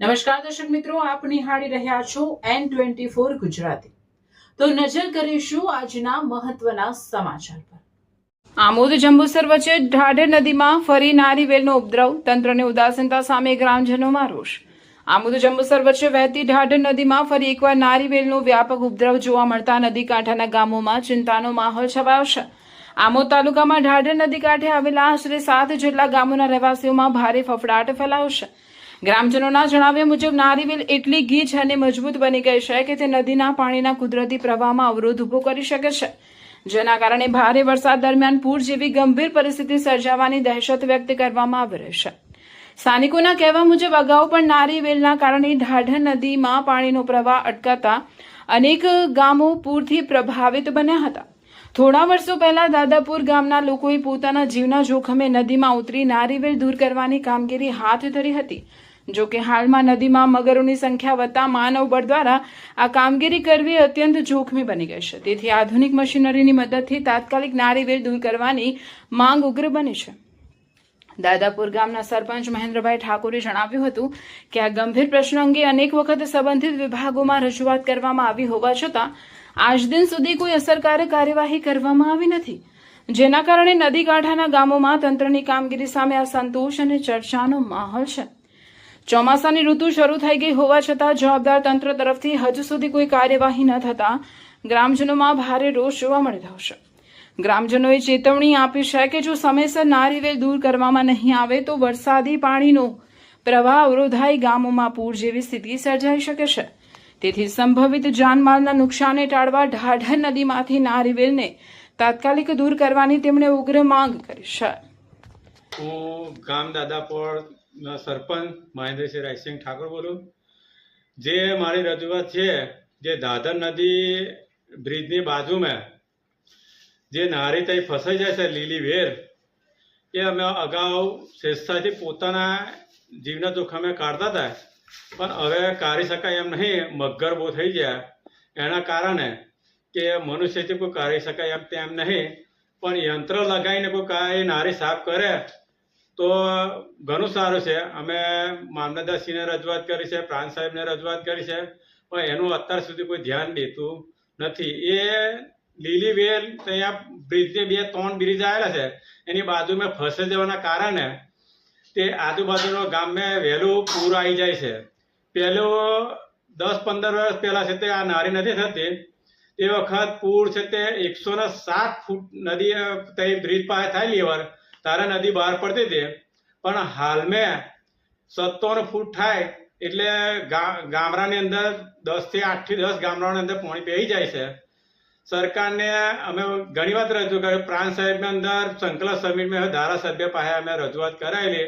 નમસ્કાર દર્શક મિત્રો, આપ નિહાળી રહ્યા છો N24 ગુજરાતી। તો નજર કરીશું આજના મહત્વના સમાચાર પર। આમોદ જંબુસર વચ્ચે ઢાઢર નદીમાં ફરી નારીવેલનો ઉપદ્રવ, તંત્રની ઉદાસીનતા સામે ગ્રામજનોમાં રોષ। આમોદ જંબુસર વચ્ચે વહેતી ઢાઢર નદીમાં ફરી એકવાર નારીવેલનો વ્યાપક ઉપદ્રવ જોવા મળતા નદી કાંઠાના ગામોમાં ચિંતાનો માહોલ છવાયો છે। આમોદ તાલુકામાં ઢાઢર નદી કાંઠે આવેલા આશરે 7 જેટલા ગામોના રહેવાસીઓમાં ભારે ફફડાટ ફેલાયો છે। ગ્રામજનોના જણાવ્યા મુજબ નારીવેલ એટલી ગીચ અને મજબૂત બની ગઈ છે કે તે નદીના પાણીના કુદરતી પ્રવાહમાં અવરોધ ઉભો કરી શકે છે, જેના કારણે ભારે વરસાદ દરમિયાન પૂર જેવી ગંભીર પરિસ્થિતિ સર્જાવાની દહેશત વ્યક્ત કરવામાં આવી રહી છે। સ્થાનિકોના કહેવા મુજબ અગાઉ પણ નારીવેલના કારણે ઢાઢર નદીમાં પાણીનો પ્રવાહ અટકાતા અનેક ગામો પૂરથી પ્રભાવિત બન્યા હતા। થોડા વર્ષો પહેલા દાદાપુર ગામના લોકોએ પોતાના જીવના જોખમે નદીમાં ઉતરી નારીવેલ દૂર કરવાની કામગીરી હાથ ધરી હતી। જો કે હાલમાં નદીમાં મગરોની સંખ્યા વધતા માનવ બળ દ્વારા આ કામગીરી કરવી અત્યંત જોખમી બની ગઈ છે। તેથી આધુનિક મશીનરીની મદદથી તાત્કાલિક નારીવેલ દૂર કરવાની માંગ ઉગ્ર બની છે। દાદાપુર ગામના સરપંચ મહેન્દ્રભાઈ ઠાકોરે જણાવ્યું હતું કે આ ગંભીર પ્રશ્ન અંગે અનેક વખત સંબંધિત વિભાગોમાં રજૂઆત કરવામાં આવી હોવા છતાં આજ દિન સુધી કોઈ અસરકારક કાર્યવાહી કરવામાં આવી નથી, જેના કારણે નદી કાંઠાના ગામોમાં તંત્રની કામગીરી સામે અસંતોષ અને ચર્ચાનો માહોલ છે। ચોમાસાની ઋતુ શરૂ થઈ ગઈ હોવા છતાં જવાબદાર તંત્ર તરફથી હજુ સુધી કોઈ કાર્યવાહી ન થતા ગ્રામજનોમાં ભારે રોષ જોવા મળી રહ્યો છે। ગ્રામજનોએ ચેતવણી આપી છે કે જો સમયસર નારીવેલ દૂર કરવામાં નહીં આવે તો વરસાદી પાણીનો પ્રવાહ અવરોધાઈ ગામોમાં પૂર જેવી સ્થિતિ સર્જાઈ શકે છે। તેથી સંભવિત જાનમાલના નુકસાનને ટાળવા ઢાઢર નદીમાંથી નારીવેલને તાત્કાલિક દૂર કરવાની તેમણે ઉગ્ર માંગ કરી છે। હું ગામ દાદાપુર સરપંચ મહેન્દ્રસિંહ રાયસિંહ ઠાકોર બોલું। જે મારી રજૂઆત છે, જે ઢાઢર નદી બ્રિજની બાજુમાં જે નારી તઈ ફસાઈ જાય છે લીલી વેર, એ અમે અગાઉ સ્વેચ્છાથી પોતાના જીવના જોખમે કાઢતા હતા, પણ હવે કાઢી શકાય એમ નહીં। મગર બહુ થઈ ગયા એના કારણે કે મનુષ્યથી કોઈ કાઢી શકાય એમ તેમ નહીં, પણ યંત્ર લગાવીને કોઈ કાંઈ નારી સાફ કરે તો ઘણું સારું છે। અમે મામલતદારશ્રીને રજૂઆત કરી છે, પ્રાંત સાહેબને રજૂઆત કરી છે, પણ એનું અત્યાર સુધી કોઈ ધ્યાન દેતું નથી। એ લીલી વેલ ત્યાં બ્રિજની 2-3 બ્રિજ આવેલા છે, એની બાજુમાં ફસાઈ જવાના કારણે તે આજુબાજુના ગામમાં વહેલું પૂર આવી જાય છે। પહેલું 10-15 વર્ષ પહેલાં છે તે આ નારી નથી થતી તે વખત પૂર છે તે 107 ફૂટ નદી ત્યાં બ્રિજ પાસે થાય લેવર તારે નદી બહાર પડતી હતી, પણ હાલમાં 57 ફૂટ થાય એટલે ગામડાની અંદર 8 થી 10 ગામડાની અંદર પાણી બેસી જાય છે। સરકારને અમે ઘણી વાત રજૂ કરી, પ્રાંત સાહેબની અંદર સંકલન સમિતિમાં ધારાસભ્ય પાસે અમે રજૂઆત કરાયેલી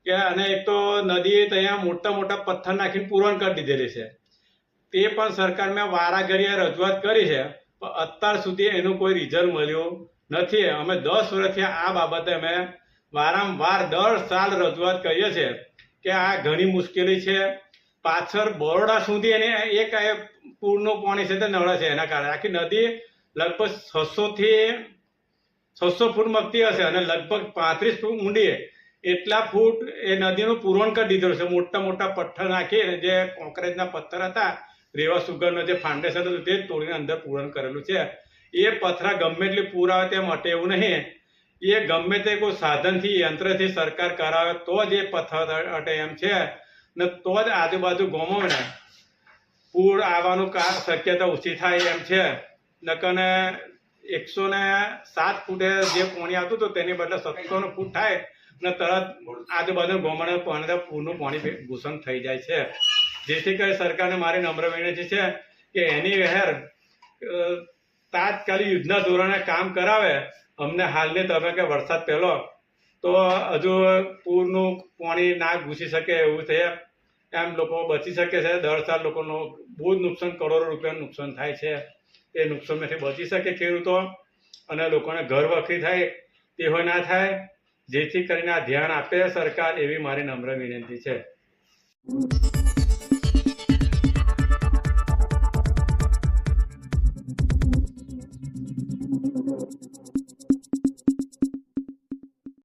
કે અને એક તો નદી ત્યાં મોટા મોટા પથ્થર નાખીને પૂરણ કરી દીધેલી છે, તે પણ સરકારમાં વારાઘડીએ રજૂઆત કરી છે, પણ અત્યાર સુધી એનું કોઈ રિઝલ્ટ મળ્યું નથી। અમે 10 વર્ષથી આ બાબતે અમે વારંવાર દર સાલ રજૂઆત કરીએ છીએ કે આ ઘણી મુશ્કેલી છે। પાછળ બરોડા સુધી એને એક પૂરનું પાણી છે તે નળે છે, એના કારણે આખી નદી લગભગ 600 ફૂટ મગતી હશે અને લગભગ 35 ફૂટ ઊંડી એટલા ફૂટ એ નદીનું પૂરણ કરી દીધેલું છે। મોટા મોટા પથ્થર નાખી જે કોંક્રીટના પથ્થર હતા, રેવા સુગરનો જે ફાઉન્ડેશન હતું તે તોડીને અંદર પૂરણ કરેલું છે। એ પથરા ગમે એટલી પૂર આવે તે મટે એવું નહીં, એ ગમે તે કોઈ સાધનથી યંત્રથી સરકાર કરાવે તો જ એ પથ્થર અટે એમ છે, ને તો જ આજુબાજુ ગામોને પૂર આવવાનું શક્યતા ઓછી થાય એમ છે। નકને 107 ફૂટે જે પાણી આવતું હતું તેની બદલે 57 ફૂટ થાય ને તરત આજુબાજુ ગામોને પૂરનું પાણી ઘૂસણ થઈ જાય છે। જેથી કરી સરકારને મારી નમ્ર વિનંતી છે કે એની વહેર તાત્કાલિક યુદ્ધના ધોરણે કામ કરાવે। અમને હાલની તબક્કે વરસાદ પહેલો તો હજુ પૂરનું પાણી ના ઘૂસી શકે એવું છે, એમ લોકો બચી શકે છે। દર સાલ લોકોનું બહુ જ નુકસાન, કરોડો રૂપિયાનું નુકસાન થાય છે। એ નુકસાનમાંથી બચી શકે ખેડૂતો અને લોકોને ઘર વખરી થાય તેવો ના થાય, જેથી કરીને આ ધ્યાન આપે સરકાર, એવી મારી નમ્ર વિનંતી છે।